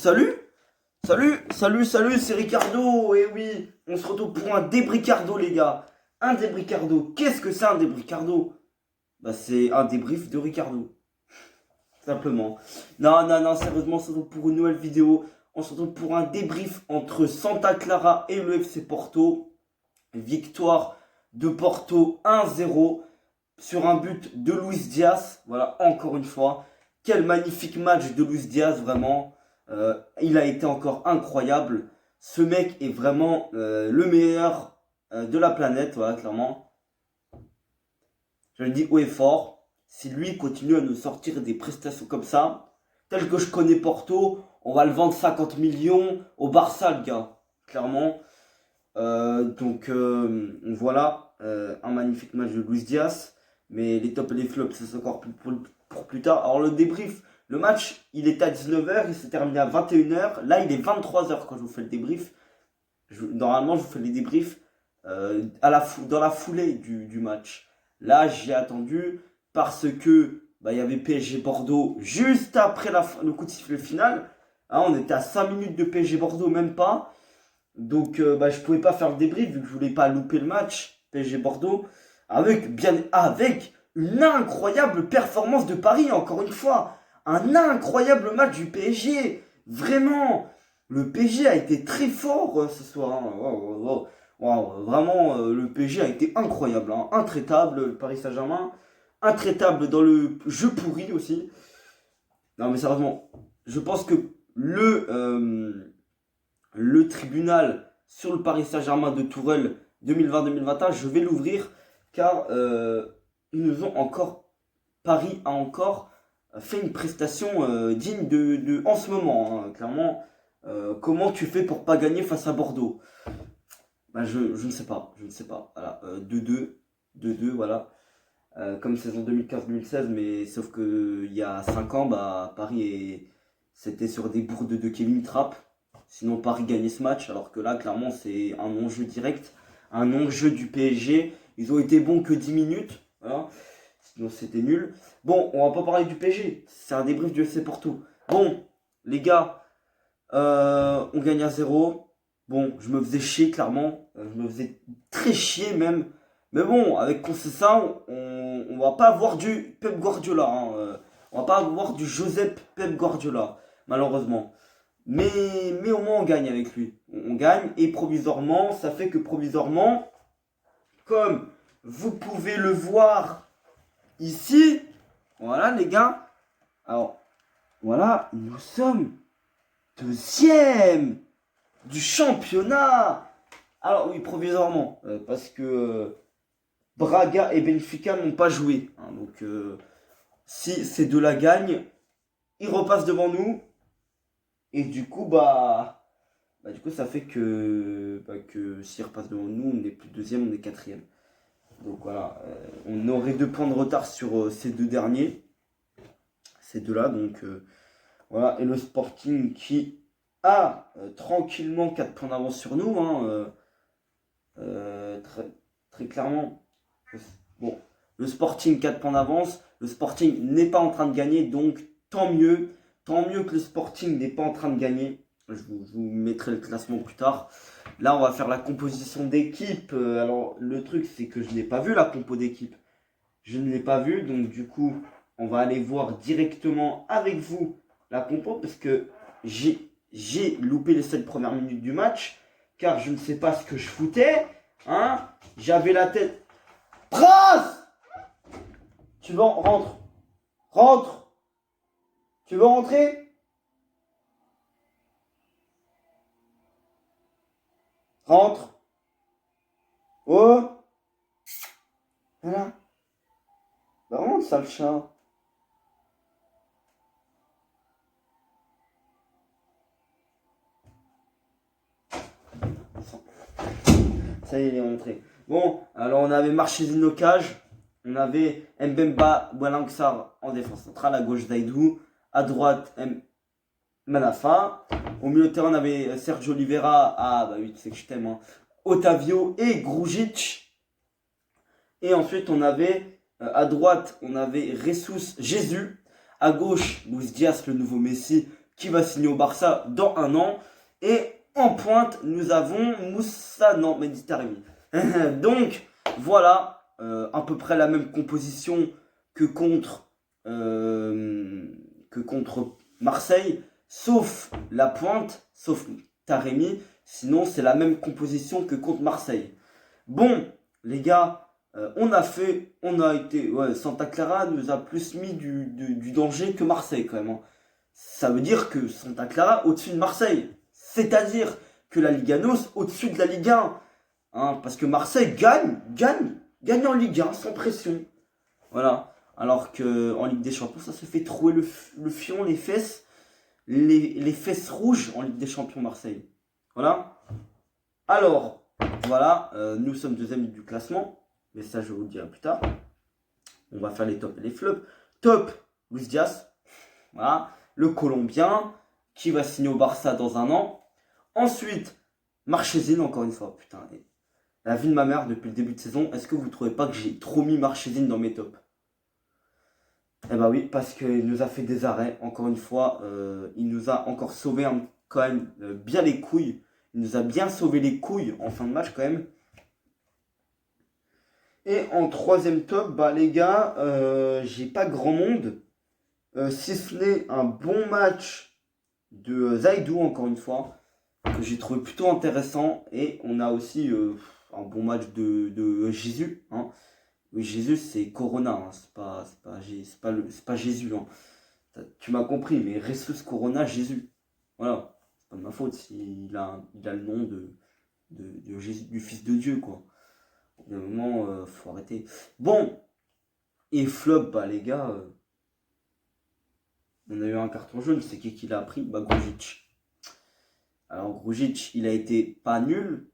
Salut, salut, c'est Ricardo. Et oui, on se retrouve pour un débricardo, les gars. Un débricardo. Qu'est-ce que c'est un débricardo? Bah, c'est un débrief de Ricardo. Simplement. Non, sérieusement, on se retrouve pour une nouvelle vidéo. On se retrouve pour un débrief entre Santa Clara et le FC Porto. Victoire de Porto 1-0 sur un but de Luis Diaz. Voilà, encore une fois. Quel magnifique match de Luis Diaz, vraiment. Il a été encore incroyable. Ce mec est vraiment le meilleur de la planète, voilà, clairement. Je le dis haut et fort. Si lui continue à nous sortir des prestations comme ça, tel que je connais Porto, on va le vendre 50 millions au Barça, le gars. Clairement. Voilà, un magnifique match de Luis Diaz. Mais les tops et les flops, c'est encore pour plus tard. Alors le débrief, le match, il était à 19h, il s'est terminé à 21h. Là, il est 23h quand je vous fais le débrief. Normalement, je vous fais les débriefs dans la foulée du match. Là, j'ai attendu parce que il y avait PSG Bordeaux juste après le coup de sifflet final. Hein, on était à 5 minutes de PSG Bordeaux, même pas. Donc, je pouvais pas faire le débrief vu que je voulais pas louper le match PSG Bordeaux avec une incroyable performance de Paris, encore une fois. Un incroyable match du PSG. Vraiment, le PSG a été très fort ce soir. Hein. Wow. Vraiment, le PSG a été incroyable. Hein. Intraitable, le Paris Saint-Germain. Intraitable dans le jeu pourri aussi. Non, mais sérieusement, je pense que le tribunal sur le Paris Saint-Germain de Tourelle 2020-2021, je vais l'ouvrir car ils nous ont encore, Paris a encore fait une prestation digne de en ce moment, hein, clairement. Comment tu fais pour pas gagner face à Bordeaux? Je ne sais pas, Voilà, 2-2, voilà. Comme saison 2015-2016, mais sauf que il y a 5 ans, Paris c'était sur des bourdes de Kevin Trapp. Sinon Paris gagnait ce match, alors que là clairement c'est un non-jeu direct, un non-jeu du PSG. Ils ont été bons que 10 minutes, voilà. Sinon c'était nul. Bon, on va pas parler du PSG, c'est un débrief du FC Porto. Bon, les gars, on gagne à 0. Bon, je me faisais chier clairement, je me faisais très chier même. Mais bon, avec Conceição, on va pas avoir du Pep Guardiola, hein. On va pas avoir du Josep Pep Guardiola, malheureusement. Mais au moins on gagne avec lui. On gagne et provisoirement, ça fait que provisoirement, comme vous pouvez le voir ici, voilà les gars. Alors, voilà, nous sommes deuxième du championnat. Alors oui, provisoirement, parce que Braga et Benfica n'ont pas joué. Hein, donc si ces deux-là gagnent, ils repassent devant nous. Et du coup, ça fait que s'ils repassent devant nous, on n'est plus deuxième, on est quatrième. Donc voilà, on aurait 2 points de retard sur ces deux derniers. Ces deux-là, donc voilà. Et le Sporting qui a tranquillement 4 points d'avance sur nous. Hein, très clairement. Bon, le Sporting 4 points d'avance. Le Sporting n'est pas en train de gagner, donc tant mieux. Tant mieux que le Sporting n'est pas en train de gagner. Je vous mettrai le classement plus tard. Là, on va faire la composition d'équipe. Alors, le truc, c'est que je n'ai pas vu la compo d'équipe. Je ne l'ai pas vue. Donc, du coup, on va aller voir directement avec vous la compo. Parce que j'ai loupé les 7 premières minutes du match. Car je ne sais pas ce que je foutais. Hein, j'avais la tête. Prince! Tu vas rentre! Tu veux rentrer? Rentre. Oh. Voilà. Rentre, sale chat. Ça y est, il est rentré. Bon, alors on avait Marchésine au cage. On avait Mbemba Boualangsar en défense centrale. À gauche, Zaidou. À droite, Manafa. Au milieu de terrain, on avait Sergio Oliveira. Ah, bah oui, tu sais que je t'aime. Hein. Otavio et Grujic. Et ensuite, on avait à droite, on avait Jesus Jésus. À gauche, Luis Diaz, le nouveau Messi, qui va signer au Barça dans 1 an. Et en pointe, nous avons Moussa, non, Mehdi Taremi. Donc, voilà, à peu près la même composition que contre Marseille, sauf la pointe, sauf Taremi. Sinon, c'est la même composition que contre Marseille. Bon, les gars, on a été, ouais, Santa Clara nous a plus mis du danger que Marseille quand même. Hein. Ça veut dire que Santa Clara au-dessus de Marseille. C'est-à-dire que la Liga NOS au-dessus de la Ligue 1. Hein, parce que Marseille gagne en Ligue 1 sans pression. Voilà. Alors qu'en Ligue des Champions, ça se fait trouer le fion, les fesses, les fesses rouges en Ligue des Champions Marseille. Voilà. Alors, voilà, nous sommes deuxième du classement. Mais ça, je vous le dirai plus tard. On va faire les tops et les flops. Top, Luis Diaz. Voilà. Le Colombien qui va signer au Barça dans 1 an. Ensuite, Marchésine, encore une fois. Putain, la vie de ma mère depuis le début de saison. Est-ce que vous ne trouvez pas que j'ai trop mis Marchésine dans mes tops? Eh bah oui, parce qu'il nous a fait des arrêts. Encore une fois, il nous a encore sauvé quand même bien les couilles. Il nous a bien sauvé les couilles en fin de match quand même. Et en troisième top, bah les gars, j'ai pas grand monde. Si ce n'est un bon match de Zaidou, encore une fois, que j'ai trouvé plutôt intéressant. Et on a aussi un bon match de Jésus. Hein. Oui, Jésus, c'est Corona, hein. C'est pas Jésus. Hein. Tu m'as compris, mais Jesus Corona, Jésus. Voilà, c'est pas de ma faute s'il a le nom de Jésus, du Fils de Dieu, quoi. Au bout d'un moment, faut arrêter. Bon, et flop, bah les gars, on a eu un carton jaune, c'est qui l'a pris? Bah Grujic. Alors Grujic, il a été pas nul,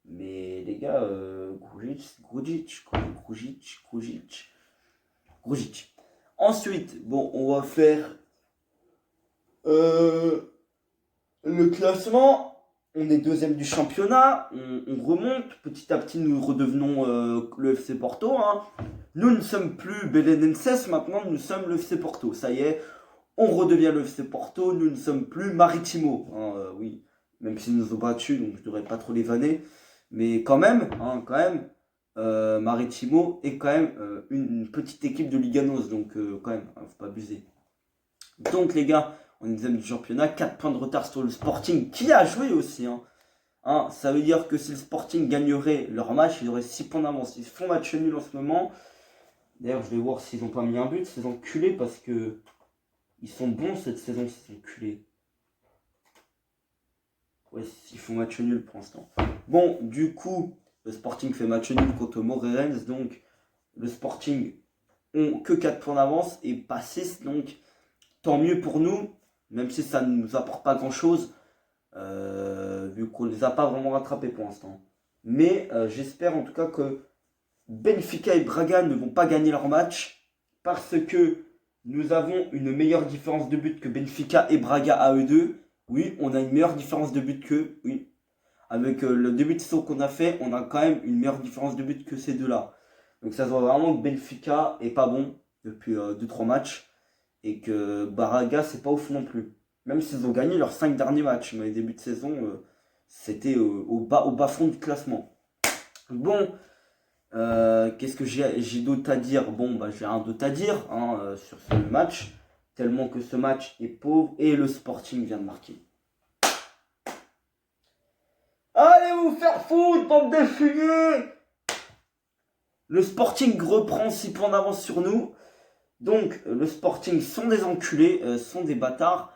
mais les gars, Grujic. Ensuite, bon, on va faire le classement. On est deuxième du championnat, on remonte, petit à petit nous redevenons le FC Porto. Hein. Nous ne sommes plus Belenenses, maintenant nous sommes le FC Porto. Ça y est, on redevient le FC Porto, nous ne sommes plus Maritimo. Hein, oui, même s'ils nous ont battus, donc je ne devrais pas trop les vanner. Mais quand même, Maritimo est quand même une petite équipe de Liga NOS, donc quand même, hein, faut pas abuser. Donc les gars, on est deuxième du championnat, 4 points de retard sur le Sporting, qui a joué aussi. Hein, ça veut dire que si le Sporting gagnerait leur match, ils auraient 6 points d'avance. Ils font match nul en ce moment. D'ailleurs, je vais voir s'ils n'ont pas mis un but, ces enculés, parce que ils sont bons cette saison, ces enculés. Ouais, ils font match nul pour l'instant. Bon, du coup, le Sporting fait match nul contre Moreirense, donc le Sporting ont que 4 points d'avance et pas 6, donc tant mieux pour nous, même si ça ne nous apporte pas grand chose, vu qu'on ne les a pas vraiment rattrapés pour l'instant. Mais j'espère en tout cas que Benfica et Braga ne vont pas gagner leur match, parce que nous avons une meilleure différence de but que Benfica et Braga à eux deux. Oui, on a une meilleure différence de but qu'eux, oui. Avec le début de saison qu'on a fait, on a quand même une meilleure différence de but que ces deux-là. Donc ça se voit vraiment que Benfica est pas bon depuis 2-3 matchs. Et que Braga, c'est pas ouf non plus. Même s'ils ont gagné leurs 5 derniers matchs. Mais les débuts de saison, c'était au bas fond du classement. Bon, qu'est-ce que j'ai d'autre à dire? Bon, bah j'ai rien d'autre à dire sur ce match. Tellement que ce match est pauvre. Et le Sporting vient de marquer. Allez vous faire foutre, bande de fumier! Le Sporting reprend 6 points d'avance sur nous. Donc, le Sporting sont des enculés, sont des bâtards.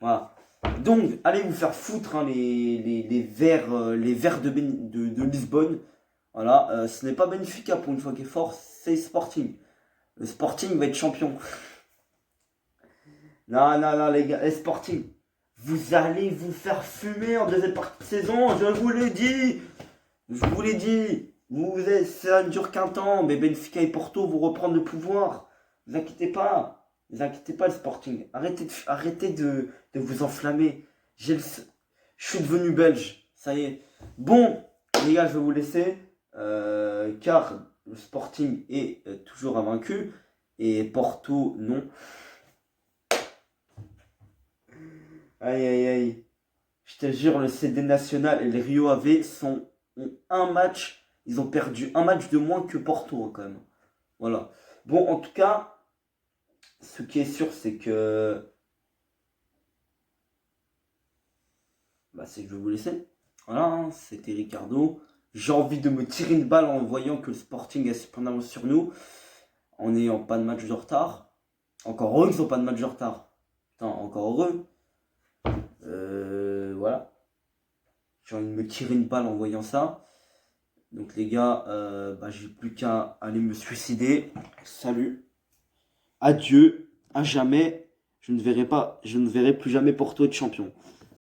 Voilà. Donc, allez vous faire foutre les verts de Lisbonne. Voilà. Ce n'est pas Benfica pour une fois qui est fort, c'est Sporting. Le Sporting va être champion. Non, les gars, les Sporting. Vous allez vous faire fumer en deuxième partie de saison, je vous l'ai dit. Je vous l'ai dit. Ça ne dure qu'un temps, mais Benfica et Porto vont reprendre le pouvoir. Ne vous inquiétez pas. Ne vous inquiétez pas, le Sporting. Arrêtez de vous enflammer. Je suis devenu belge. Ça y est. Bon, les gars, je vais vous laisser. Car le Sporting est toujours invaincu. Et Porto, non. Aïe, aïe, aïe. Je te jure, le CD National et le Rio Ave ont un match. Ils ont perdu un match de moins que Porto, hein, quand même. Voilà. Bon, en tout cas, ce qui est sûr, c'est que. Bah, c'est que je vais vous laisser. Voilà, hein, c'était Ricardo. J'ai envie de me tirer une balle en voyant que le Sporting a super d'avance sur nous. En n'ayant pas de match de retard. Encore heureux qu'ils n'ont pas de match de retard. Putain, encore heureux. Voilà. J'ai envie de me tirer une balle en voyant ça. Donc les gars, bah, j'ai plus qu'à aller me suicider. Salut. Adieu. À jamais. Je ne verrai plus jamais Porto être champion.